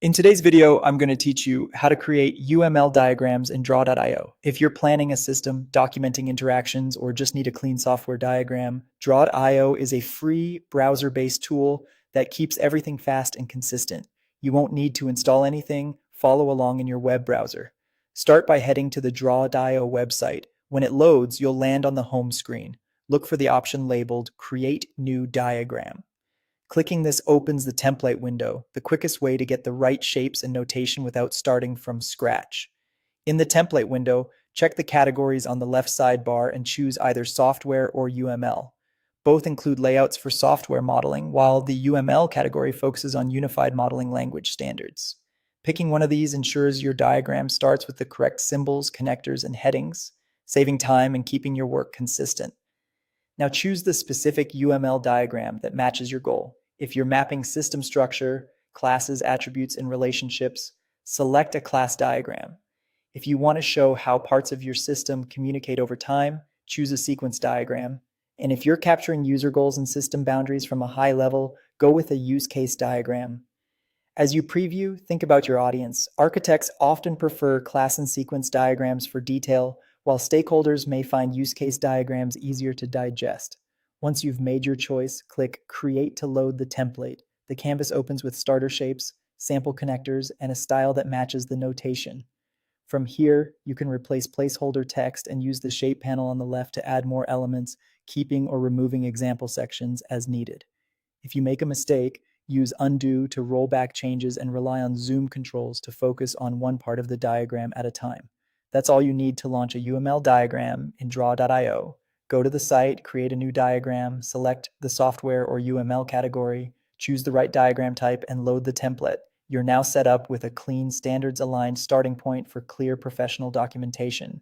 In today's video, I'm going to teach you how to create UML diagrams in drawio. If you're planning a system, documenting interactions, or just need a clean software diagram, drawio is a free browser-based tool that keeps everything fast and consistent. You won't need to install anything, follow along in your web browser. Start by heading to the drawio website. When it loads, you'll land on the home screen. Look for the option labeled Create New Diagram. Clicking this opens the template window, the quickest way to get the right shapes and notation without starting from scratch. In the template window, check the categories on the left sidebar and choose either software or UML. Both include layouts for software modeling, while the UML category focuses on unified modeling language standards. Picking one of these ensures your diagram starts with the correct symbols, connectors, and headings, saving time and keeping your work consistent. Now choose the specific UML diagram that matches your goal. If you're mapping system structure, classes, attributes, and relationships, select a class diagram. If you want to show how parts of your system communicate over time, choose a sequence diagram. And if you're capturing user goals and system boundaries from a high level, go with a use case diagram. As you preview, think about your audience. Architects often prefer class and sequence diagrams for detail, while stakeholders may find use case diagrams easier to digest. Once you've made your choice, click Create to load the template. The canvas opens with starter shapes, sample connectors, and a style that matches the notation. From here, you can replace placeholder text and use the shape panel on the left to add more elements, keeping or removing example sections as needed. If you make a mistake, use undo to roll back changes and rely on zoom controls to focus on one part of the diagram at a time. That's all you need to launch a UML diagram in draw.io. Go to the site, create a new diagram, select the software or UML category, choose the right diagram type, and load the template. You're now set up with a clean, standards-aligned starting point for clear professional documentation.